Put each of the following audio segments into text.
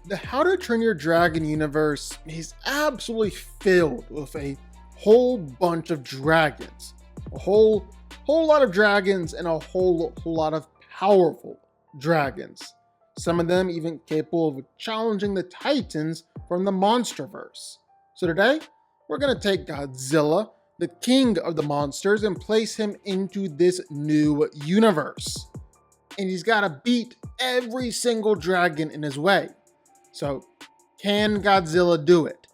The How to Train Your Dragon universe is absolutely filled with a whole bunch of dragons. A whole lot of dragons and a whole lot of powerful dragons. Some of them even capable of challenging the titans from the monsterverse. So today, we're going to take Godzilla, the king of the monsters, and place him into this new universe. And he's got to beat every single dragon in his way. So, can Godzilla do it?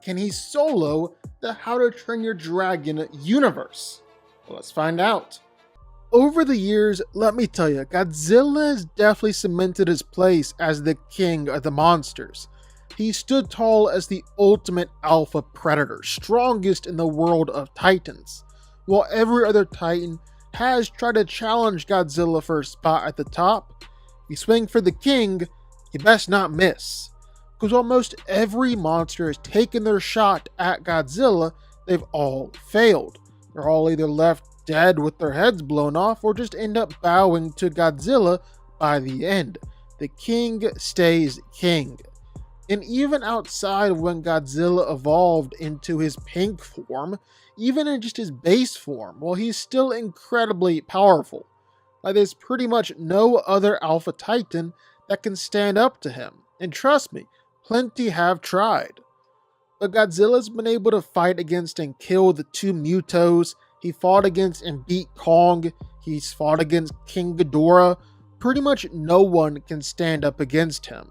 Can he solo the How to Train Your Dragon universe? Well, let's find out. Over the years, let me tell you, Godzilla has definitely cemented his place as the king of the monsters. He stood tall as the ultimate alpha predator, strongest in the world of titans. While every other titan has tried to challenge Godzilla for a spot at the top, if you swing for the king, you best not miss. Because almost every monster has taken their shot at Godzilla, they've all failed. They're all either left dead with their heads blown off or just end up bowing to Godzilla by the end. The king stays king. And even outside of when Godzilla evolved into his pink form, even in just his base form, well, he's still incredibly powerful. Like, there's pretty much no other Alpha Titan that can stand up to him. And trust me, plenty have tried. But Godzilla's been able to fight against and kill the two Mutos. He fought against and beat Kong. He's fought against King Ghidorah. Pretty much no one can stand up against him.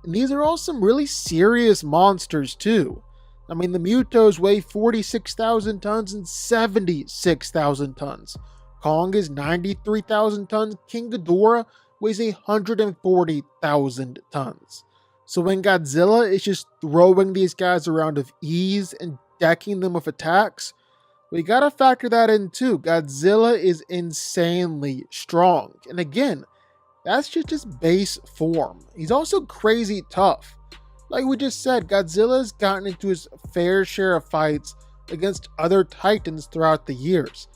And these are all some really serious monsters too. I mean, the Mutos weigh 46,000 tons and 76,000 tons. Kong is 93,000 tons. King Ghidorah weighs 140,000 tons. So when Godzilla is just throwing these guys around with ease and decking them with attacks, we gotta factor that in too. Godzilla is insanely strong. And again, that's just his base form. He's also crazy tough. Like we just said, Godzilla's gotten into his fair share of fights against other titans throughout the years.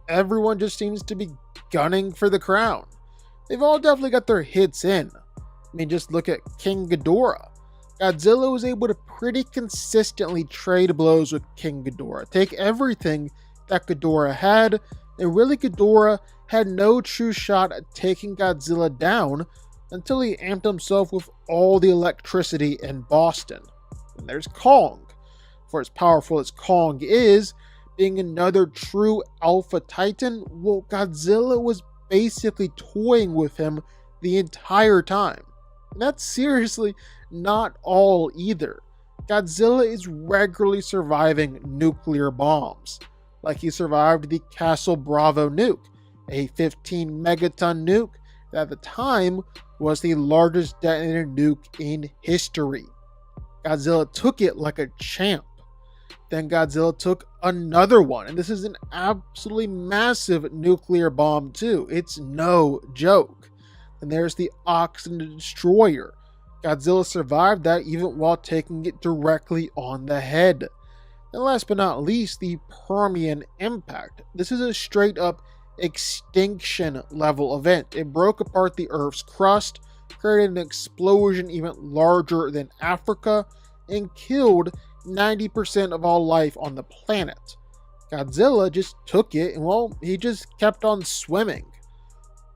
Everyone just seems to be gunning for the crown. They've all definitely got their hits in. I mean, just look at King Ghidorah. Godzilla was able to pretty consistently trade blows with King Ghidorah, take everything that Ghidorah had, and really Ghidorah had no true shot at taking Godzilla down until he amped himself with all the electricity in Boston. And there's Kong. For as powerful as Kong is, being another true Alpha Titan, well, Godzilla was basically toying with him the entire time. And that's seriously not all either. Godzilla is regularly surviving nuclear bombs. Like he survived the Castle Bravo nuke, a 15 megaton nuke that at the time was the largest detonated nuke in history. Godzilla took it like a champ. Then Godzilla took another one, and this is an absolutely massive nuclear bomb too. It's no joke. And there's the Oxygen Destroyer. Godzilla survived that even while taking it directly on the head. And last but not least, the Permian Impact. This is a straight up extinction level event. It broke apart the Earth's crust, created an explosion even larger than Africa, and killed 90% of all life on the planet. Godzilla just took it and, well, he just kept on swimming.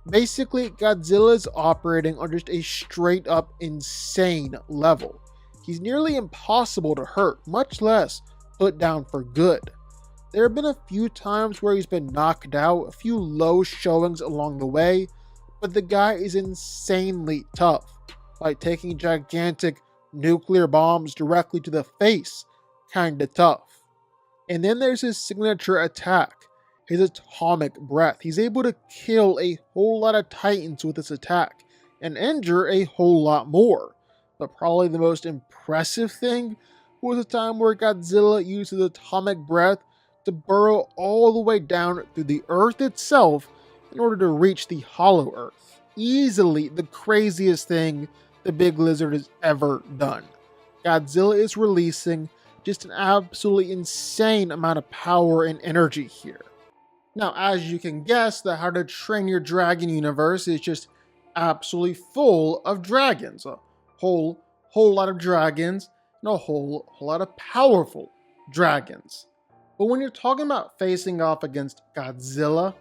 Basically, Godzilla is operating on just a straight up insane level. He's nearly impossible to hurt, much less put down for good. There have been a few times where he's been knocked out, a few low showings along the way, but the guy is insanely tough, like taking gigantic nuclear bombs directly to the face, kinda tough. And then there's his signature attack, his atomic breath. He's able to kill a whole lot of titans with this attack, and injure a whole lot more. But probably the most impressive thing was a time where Godzilla used his atomic breath to burrow all the way down through the Earth itself in order to reach the Hollow Earth. Easily the craziest thing the big lizard has ever done. Godzilla is releasing just an absolutely insane amount of power and energy here. Now, as you can guess, the How to Train Your Dragon universe is just absolutely full of dragons. A whole whole lot of dragons and a whole lot of powerful dragons. But when you're talking about facing off against Godzilla,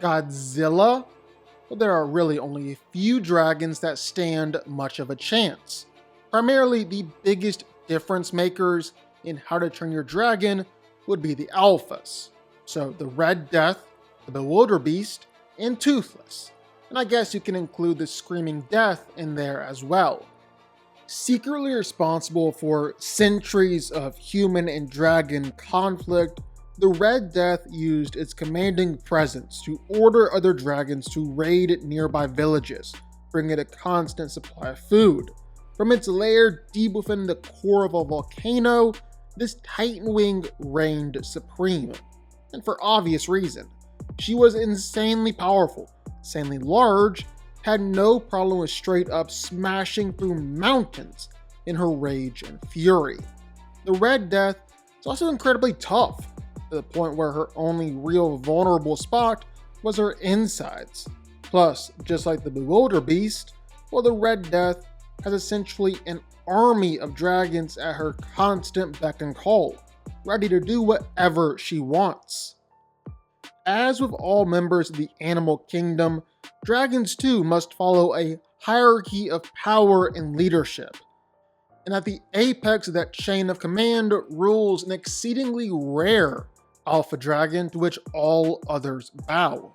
well, there are really only a few dragons that stand much of a chance. Primarily, the biggest difference makers in How to Train Your Dragon would be the alphas. So the Red Death, the Bewilderbeast, and Toothless. And I guess you can include the Screaming Death in there as well. Secretly responsible for centuries of human and dragon conflict, the Red Death used its commanding presence to order other dragons to raid nearby villages, bringing a constant supply of food. From its lair deep within the core of a volcano, this Titan Wing reigned supreme. And for obvious reason. She was insanely powerful, insanely large, had no problem with straight up smashing through mountains in her rage and fury. The Red Death is also incredibly tough, to the point where her only real vulnerable spot was her insides. Plus, just like the Bewilderbeast, well, the Red Death has essentially an army of dragons at her constant beck and call, ready to do whatever she wants. As with all members of the animal kingdom, dragons too must follow a hierarchy of power and leadership. And at the apex of that chain of command rules an exceedingly rare alpha dragon to which all others bow,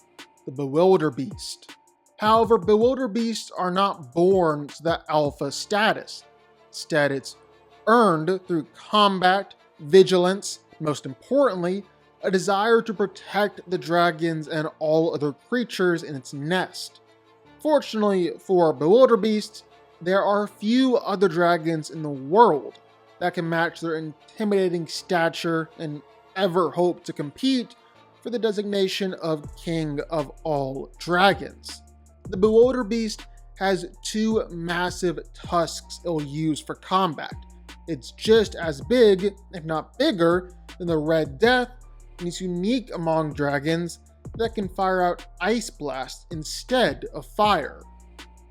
the Bewilderbeast. However, Bewilderbeasts are not born to that alpha status. Instead, it's earned through combat, vigilance, most importantly, a desire to protect the dragons and all other creatures in its nest. Fortunately for Bewilderbeasts, there are few other dragons in the world that can match their intimidating stature and ever hope to compete for the designation of King of all Dragons. The Bewilderbeast has two massive tusks it'll use for combat. It's just as big, if not bigger, than the Red Death, and is unique among dragons that can fire out ice blasts instead of fire.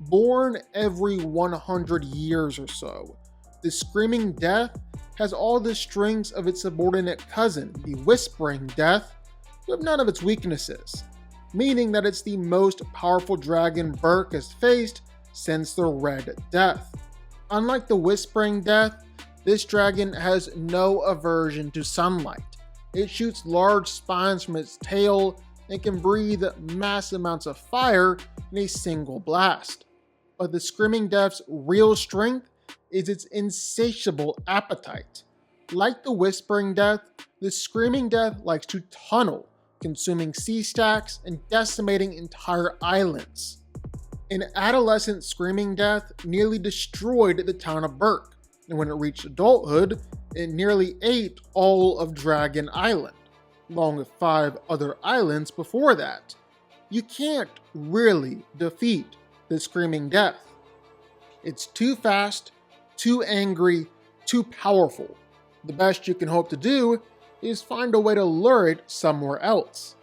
Born every 100 years or so, the Screaming Death has all the strengths of its subordinate cousin, the Whispering Death, with none of its weaknesses, meaning that it's the most powerful dragon Burke has faced since the Red Death. Unlike the Whispering Death, this dragon has no aversion to sunlight. It shoots large spines from its tail and can breathe mass amounts of fire in a single blast. But the Screaming Death's real strength is its insatiable appetite. Like the Whispering Death, the Screaming Death likes to tunnel, consuming sea stacks and decimating entire islands. An adolescent Screaming Death nearly destroyed the town of Burke, and when it reached adulthood, it nearly ate all of Dragon Island, along with 5 other islands before that. You can't really defeat the Screaming Death. It's too fast, too angry, too powerful. The best you can hope to do is find a way to lure it somewhere else.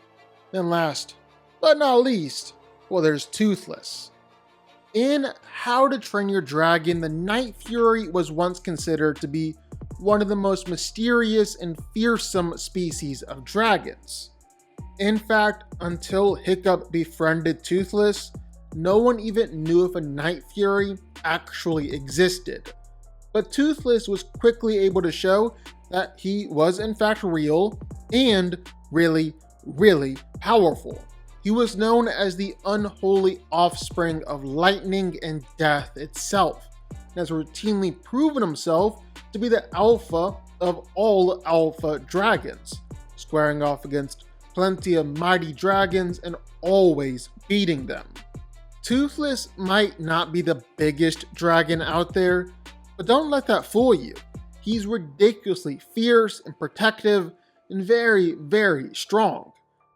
Then last, but not least, well, there's Toothless. In How to Train Your Dragon, the Night Fury was once considered to be one of the most mysterious and fearsome species of dragons. In fact, until Hiccup befriended Toothless, no one even knew if a Night Fury actually existed. But Toothless was quickly able to show that he was in fact real and really, really powerful. He was known as the unholy offspring of lightning and death itself, and has routinely proven himself to be the alpha of all alpha dragons, squaring off against plenty of mighty dragons and always beating them. Toothless might not be the biggest dragon out there, but don't let that fool you. He's ridiculously fierce and protective and very, very strong.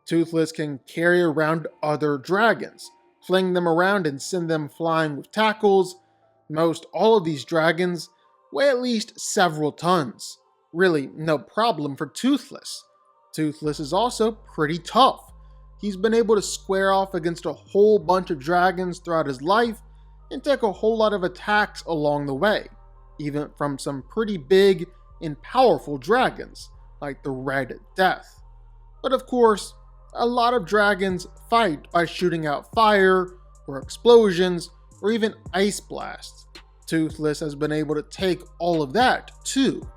Toothless can carry around other dragons, fling them around and send them flying with tackles. Most all of these dragons weigh at least several tons. Really no problem for Toothless. Toothless is also pretty tough. He's been able to square off against a whole bunch of dragons throughout his life and take a whole lot of attacks along the way. even from some pretty big and powerful dragons, like the Red Death. But of course, a lot of dragons fight by shooting out fire, or explosions, or even ice blasts. Toothless has been able to take all of that too.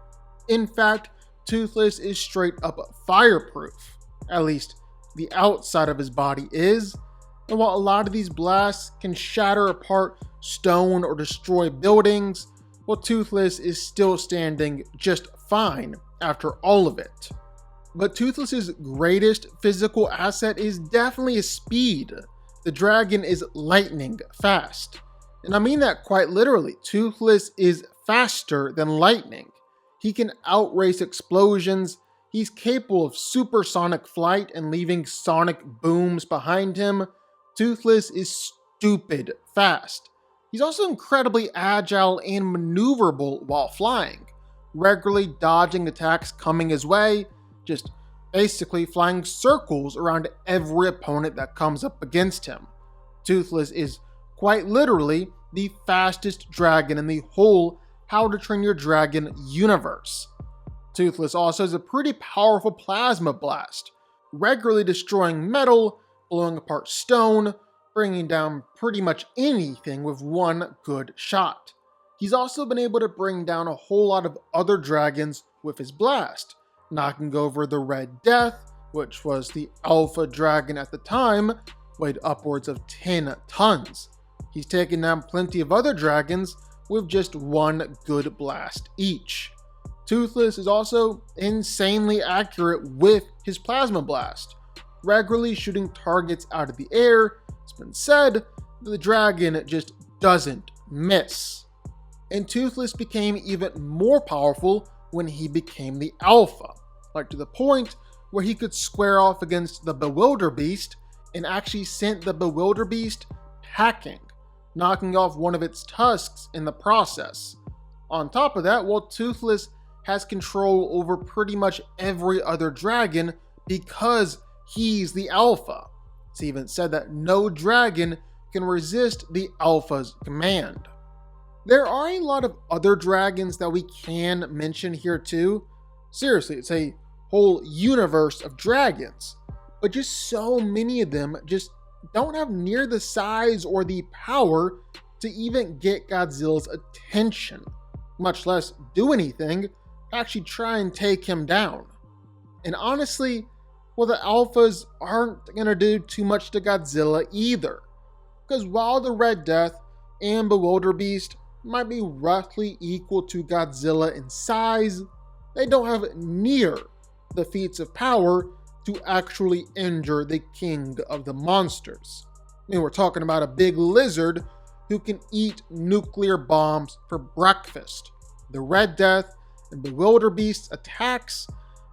In fact, Toothless is straight up fireproof. At least, the outside of his body is. And while a lot of these blasts can shatter apart stone or destroy buildings, well, Toothless is still standing just fine after all of it. But Toothless's greatest physical asset is definitely his speed. The dragon is lightning fast. And I mean that quite literally. Toothless is faster than lightning. He can outrace explosions. He's capable of supersonic flight and leaving sonic booms behind him. Toothless is stupid fast. He's also incredibly agile and maneuverable while flying, regularly dodging attacks coming his way, just basically flying circles around every opponent that comes up against him. Toothless is quite literally the fastest dragon in the whole How to Train Your Dragon universe. Toothless also has a pretty powerful plasma blast, regularly destroying metal, blowing apart stone, bringing down pretty much anything with one good shot. He's also been able to bring down a whole lot of other dragons with his blast, knocking over the Red Death, which was the alpha dragon at the time, weighed upwards of 10 tons. He's taken down plenty of other dragons with just one good blast each. Toothless is also insanely accurate with his plasma blast, regularly shooting targets out of the air. It's been said that the dragon just doesn't miss. And Toothless became even more powerful when he became the alpha, like to the point where he could square off against the Bewilderbeast and actually sent the Bewilderbeast packing, knocking off one of its tusks in the process. On top of that, well, Toothless has control over pretty much every other dragon because he's the alpha. It's even said that no dragon can resist the alpha's command. There are a lot of other dragons that we can mention here too. Seriously, it's a whole universe of dragons, but just so many of them just don't have near the size or the power to even get Godzilla's attention, much less do anything to actually try and take him down. And honestly, well, the alphas aren't going to do too much to Godzilla either, because while the Red Death and Bewilderbeast might be roughly equal to Godzilla in size, they don't have near the feats of power to actually injure the king of the monsters. I mean, we're talking about a big lizard who can eat nuclear bombs for breakfast. The Red Death and Bewilderbeast's attacks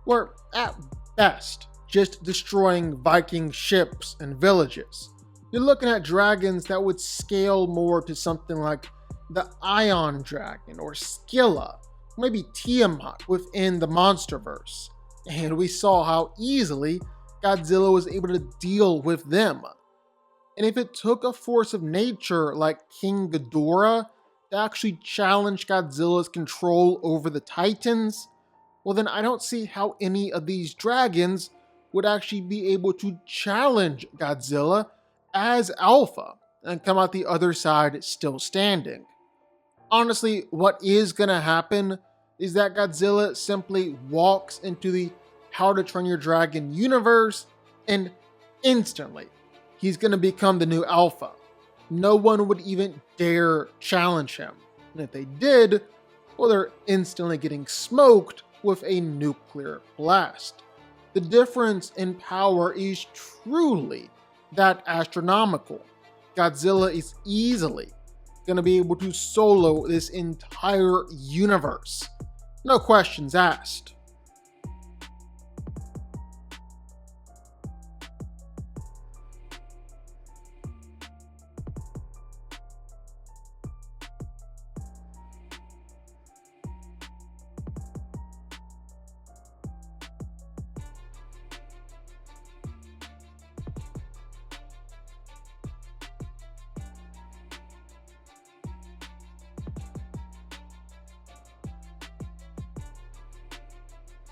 were, at best, just destroying Viking ships and villages. You're looking at dragons that would scale more to something like the Ion Dragon or Scylla, maybe Tiamat within the Monsterverse. And we saw how easily Godzilla was able to deal with them. And if it took a force of nature like King Ghidorah to actually challenge Godzilla's control over the Titans, well then I don't see how any of these dragons would actually be able to challenge Godzilla as Alpha and come out the other side still standing. Honestly, what is going to happen is that Godzilla simply walks into the How to Train Your Dragon universe and instantly he's going to become the new Alpha. No one would even dare challenge him. And if they did, well, they're instantly getting smoked with a nuclear blast. The difference in power is truly that astronomical. Godzilla is easily going to be able to solo this entire universe. No questions asked.